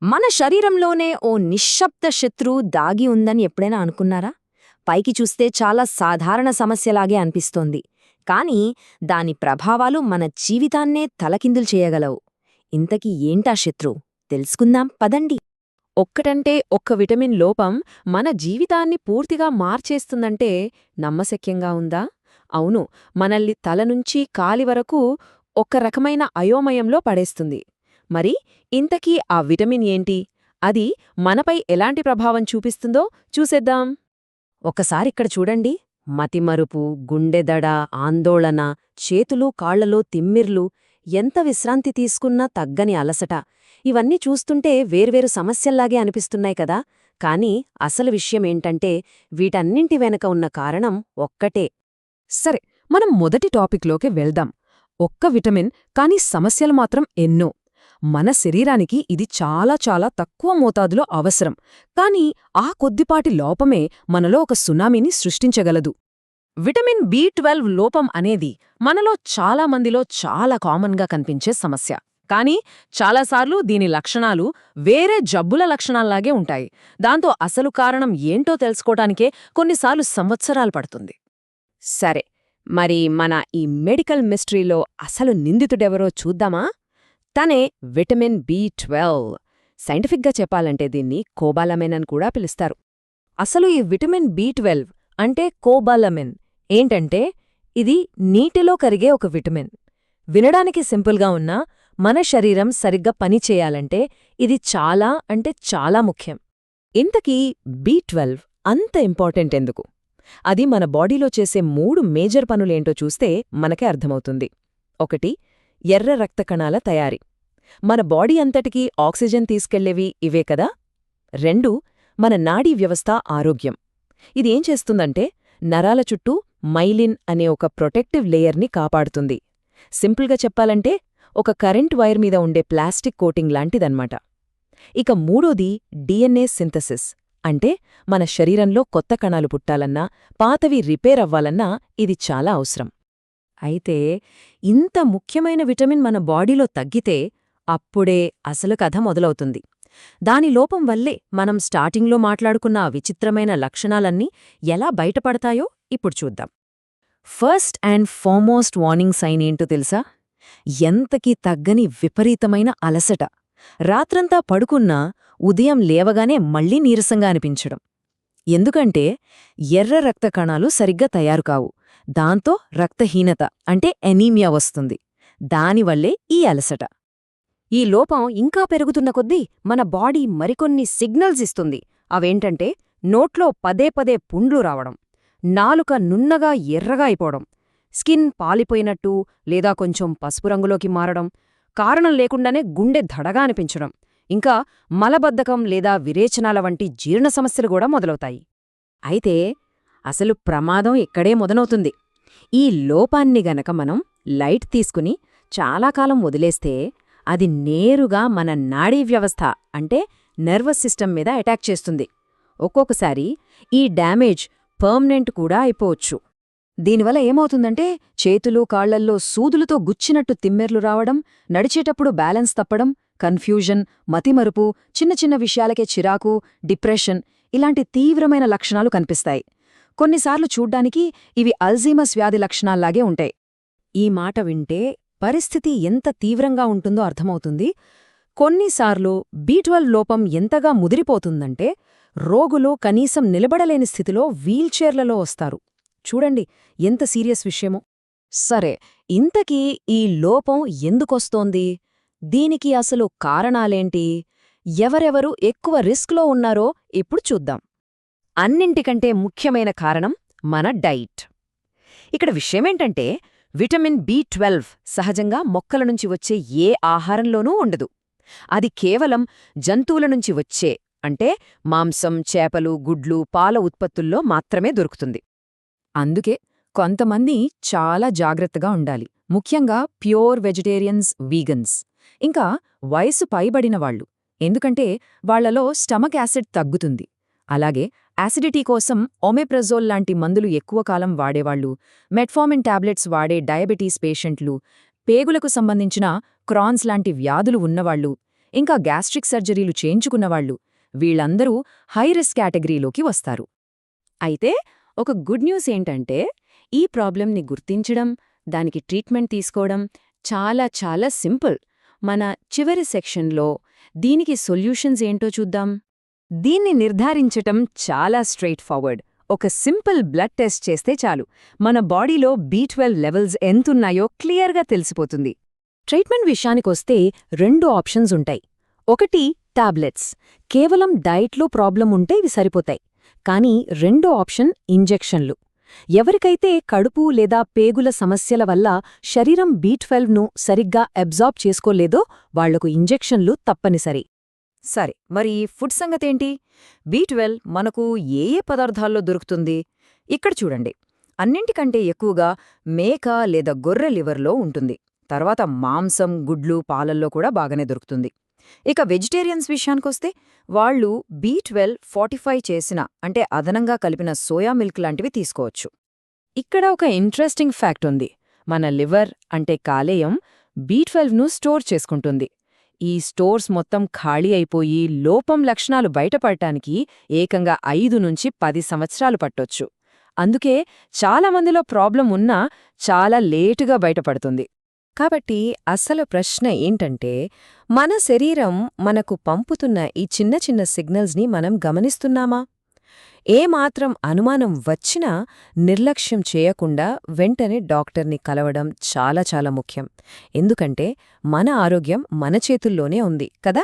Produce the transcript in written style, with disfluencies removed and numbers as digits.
మన శరీరంలోనే ఓ నిశ్శబ్ద శత్రువు దాగి ఉందని ఎప్పుడైనా అనుకున్నారా? పైకి చూస్తే చాలా సాధారణ సమస్యలాగే అనిపిస్తోంది. కానీ దాని ప్రభావాలు మన జీవితాన్నే తలకిందులు చేయగలవు. ఇంతకీ ఏంటా శత్రువు? తెలుసుకుందాం పదండి. ఒక్కటంటే ఒక్క విటమిన్ లోపం మన జీవితాన్ని పూర్తిగా మార్చేస్తుందంటే నమ్మశక్యంగా ఉందా? అవును, మనల్ని తలనుంచి కాలి వరకు ఒక రకమైన అయోమయంలో పడేస్తుంది. మరి ఇంతకీ ఆ విటమిన్ ఏంటి? అది మనపై ఎలాంటి ప్రభావం చూపిస్తుందో చూసేద్దాం. ఒకసారిక్కడ చూడండి. మతిమరుపు, గుండెదడ, ఆందోళన, చేతులు కాళ్లలో తిమ్మిర్లు, ఎంత విశ్రాంతి తీసుకున్నా తగ్గని అలసట, ఇవన్నీ చూస్తుంటే వేర్వేరు సమస్యల్లాగే అనిపిస్తున్నాయి కదా. కానీ అసలు విషయమేంటంటే వీటన్నింటి వెనక ఉన్న కారణం ఒక్కటే. సరే, మనం మొదటి టాపిక్లోకి వెళ్దాం. ఒక్క విటమిన్, కానీ సమస్యలు మాత్రం ఎన్నో. మన శరీరానికి ఇది చాలా చాలా తక్కువ మోతాదులో అవసరం, కానీ ఆ కొద్దిపాటి లోపమే మనలో ఒక సునామీని సృష్టించగలదు. విటమిన్ బి12 లోపం అనేది మనలో చాలామందిలో చాలా కామన్గా కనిపించే సమస్య. కానీ చాలాసార్లు దీని లక్షణాలు వేరే జబ్బుల లక్షణాల్లాగే ఉంటాయి. దాంతో అసలు కారణం ఏంటో తెలుసుకోవటానికే కొన్నిసార్లు సంవత్సరాలు పడుతుంది. సరే, మరి మన ఈ మెడికల్ మిస్టరీలో అసలు నిందితుడెవరో చూద్దామా? తనే విటమిన్ బి12. సైంటిఫిక్గా చెప్పాలంటే దీన్ని కోబాలమిన్ అని కూడా పిలుస్తారు. అసలు ఈ విటమిన్ బి12 అంటే కోబాలమిన్ ఏంటంటే ఇది నీటిలో కరిగే ఒక విటమిన్. వినడానికి సింపుల్గా ఉన్నా మన శరీరం సరిగ్గా పనిచేయాలంటే ఇది చాలా అంటే చాలా ముఖ్యం. ఇంతకీ బి12 అంత ఇంపార్టెంట్ ఎందుకు? అది మన బాడీలో చేసే 3 మేజర్ పనులేంటో చూస్తే మనకే అర్థమవుతుంది. ఒకటి, ఎర్ర రక్త కణాల తయారీ. మన బాడీ అంతటికీ ఆక్సిజన్ తీసుకెళ్లేవి ఇవే కదా. 2, మన నాడీ వ్యవస్థ ఆరోగ్యం. ఇదేం చేస్తుందంటే నరాల చుట్టూ మైలిన్ అనే ఒక ప్రొటెక్టివ్ లేయర్ని కాపాడుతుంది. సింపుల్గా చెప్పాలంటే ఒక కరెంట్ వైర్ మీద ఉండే ప్లాస్టిక్ కోటింగ్ లాంటిదన్నమాట. ఇక 3ది డిఎన్ఏ సింథసిస్. అంటే మన శరీరంలో కొత్త కణాలు పుట్టాలన్నా, పాతవి రిపేర్ అవ్వాలన్నా ఇది చాలా అవసరం. అయితే ఇంత ముఖ్యమైన విటమిన్ మన బాడీలో తగ్గితే అప్పుడే అసలు కథ మొదలవుతుంది. దాని లోపం వల్లే మనం స్టార్టింగ్లో మాట్లాడుకున్న ఆ విచిత్రమైన లక్షణాలన్నీ ఎలా బయటపడతాయో ఇప్పుడు చూద్దాం. First and foremost warning sign ఏంటో తెలుసా? ఎంతకీ తగ్గని విపరీతమైన అలసట. రాత్రంతా పడుకున్నా ఉదయం లేవగానే మళ్లీ నీరసంగా అనిపించడం. ఎందుకంటే ఎర్ర రక్త కణాలు సరిగ్గా తయారుకావు. దాంతో రక్తహీనత అంటే ఎనీమియా వస్తుంది. దానివల్లే ఈ అలసట. ఈ లోపం ఇంకా పెరుగుతున్న కొద్దీ మన బాడీ మరికొన్ని సిగ్నల్స్ ఇస్తుంది. అవేంటంటే నోట్లో పదే పదే పుండ్లు రావడం, నాలుక నున్నగా ఎర్రగా అయిపోవడం, స్కిన్ పాలిపోయినట్టు లేదా కొంచెం పసుపు రంగులోకి మారడం, కారణం లేకుండానే గుండె దడగా అనిపించడం, ఇంకా మలబద్ధకం లేదా విరేచనాల వంటి జీర్ణ సమస్యలు కూడా మొదలవుతాయి. అయితే అసలు ప్రమాదం ఇక్కడే మొదలవుతుంది. ఈ లోపాన్ని గనక మనం లైట్ తీసుకుని చాలా కాలం వదిలేస్తే అది నేరుగా మన నాడీ వ్యవస్థ అంటే నర్వస్ సిస్టమ్ మీద అటాక్ చేస్తుంది. ఒక్కొక్కసారి ఈ డ్యామేజ్ పర్మనెంట్ కూడా అయిపోవచ్చు. దీనివల్ల ఏమవుతుందంటే చేతులు కాళ్లల్లో సూదులతో గుచ్చినట్టు తిమ్మెర్లు రావడం, నడిచేటప్పుడు బ్యాలెన్స్ తప్పడం, కన్ఫ్యూజన్, మతిమరుపు, చిన్న చిన్న విషయాలకే చిరాకు, డిప్రెషన్ ఇలాంటి తీవ్రమైన లక్షణాలు కనిపిస్తాయి. కొన్నిసార్లు చూడ్డానికి ఇవి అల్జీమస్ వ్యాధి లక్షణాల్లాగే ఉంటాయి. ఈ మాట వింటే పరిస్థితి ఎంత తీవ్రంగా ఉంటుందో అర్థమవుతుంది. కొన్నిసార్లు బి12 లోపం ఎంతగా ముదిరిపోతుందంటే రోగులు కనీసం నిలబడలేని స్థితిలో వీల్చైర్లలో వస్తారు. చూడండి ఎంత సీరియస్ విషయమో. సరే, ఇంతకీ ఈ లోపం ఎందుకొస్తోంది? దీనికి అసలు కారణాలేంటి? ఎవరెవరు ఎక్కువ రిస్క్లో ఉన్నారో ఇప్పుడు చూద్దాం. అన్నింటికంటే ముఖ్యమైన కారణం మన డైట్. ఇక్కడ విషయమేంటంటే విటమిన్ బి12 సహజంగా మొక్కల నుంచి వచ్చే ఏ ఆహారంలోనూ ఉండదు. అది కేవలం జంతువుల నుంచి వచ్చే అంటే మాంసం, చేపలు, గుడ్లు, పాల ఉత్పత్తుల్లో మాత్రమే దొరుకుతుంది. అందుకే కొంతమంది చాలా జాగ్రత్తగా ఉండాలి, ముఖ్యంగా ప్యూర్ వెజిటేరియన్స్, వీగన్స్. ఇంకా వయసు పైబడిన వాళ్ళు, ఎందుకంటే వాళ్లలో స్టమక్ యాసిడ్ తగ్గుతుంది. అలాగే యాసిడిటీ కోసం ఒమెప్రజోల్ లాంటి మందులు ఎక్కువ కాలం వాడేవాళ్లు, మెట్ఫార్మిన్ టాబ్లెట్స్ వాడే డయాబెటీస్ పేషెంట్లు, పేగులకు సంబంధించిన క్రాన్స్ లాంటి వ్యాధులు ఉన్నవాళ్లు, ఇంకా గ్యాస్ట్రిక్ సర్జరీలు చేయించుకున్నవాళ్లు వీళ్ళందరూ హై రిస్క్ కేటగిరీలోకి వస్తారు. అయితే ఒక గుడ్ న్యూస్ ఏంటంటే ఈ ప్రాబ్లంని గుర్తించడం, దానికి ట్రీట్మెంట్ తీసుకోవడం చాలా చాలా సింపుల్. మన చివరి సెక్షన్లో దీనికి సొల్యూషన్స్ ఏంటో చూద్దాం. దీన్ని నిర్ధారించటం చాలా స్ట్రెయిట్ ఫార్వర్డ్. ఒక సింపుల్ బ్లడ్ టెస్ట్ చేస్తే చాలు మన బాడీలో B12 లెవెల్స్ ఎంతున్నాయో క్లియర్గా తెలిసిపోతుంది. ట్రీట్మెంట్ విషయానికొస్తే 2 ఆప్షన్స్ ఉంటాయి. ఒకటి టాబ్లెట్స్. కేవలం డైట్లో ప్రాబ్లం ఉంటే ఇవి సరిపోతాయి. కానీ రెండో ఆప్షన్ ఇంజెక్షన్లు. ఎవరికైతే కడుపు లేదా పేగుల సమస్యల వల్ల శరీరం B12ను సరిగ్గా అబ్జార్బ్ చేసుకోలేదో వాళ్లకు ఇంజెక్షన్లు తప్పనిసరి. సరే, మరి ఫుడ్ సంగతేంటి? B12 మనకు ఏ ఏ పదార్థాల్లో దొరుకుతుంది? ఇక్కడ చూడండి, అన్నింటికంటే ఎక్కువగా మేక లేదా గొర్రె లివర్లో ఉంటుంది. తర్వాత మాంసం, గుడ్లు, పాలల్లో కూడా బాగానే దొరుకుతుంది. ఇక వెజిటేరియన్స్ విషయానికొస్తే వాళ్ళు B12 ఫార్టిఫై చేసిన అంటే అదనంగా కలిపిన సోయా మిల్క్ లాంటివి తీసుకోవచ్చు. ఇక్కడ ఒక ఇంట్రెస్టింగ్ ఫ్యాక్ట్ ఉంది. మన లివర్ అంటే కాలేయం B12ను స్టోర్ చేసుకుంటుంది. ఈ స్టోర్స్ మొత్తం ఖాళీ అయిపోయి లోపం లక్షణాలు బయటపడటానికి ఏకంగా 5 నుంచి 10 సంవత్సరాలు పట్టొచ్చు. అందుకే చాలామందిలో ప్రాబ్లం ఉన్నా చాలా లేటుగా బయటపడుతుంది. కాబట్టి అసలు ప్రశ్న ఏంటంటే, మన శరీరం మనకు పంపుతున్న ఈ చిన్న చిన్న సిగ్నల్స్ని మనం గమనిస్తున్నామా? ఏమాత్రం అనుమానం వచ్చినా నిర్లక్ష్యం చేయకుండా వెంటనే డాక్టర్ని కలవడం చాలా చాలా ముఖ్యం. ఎందుకంటే మన ఆరోగ్యం మన చేతుల్లోనే ఉంది కదా.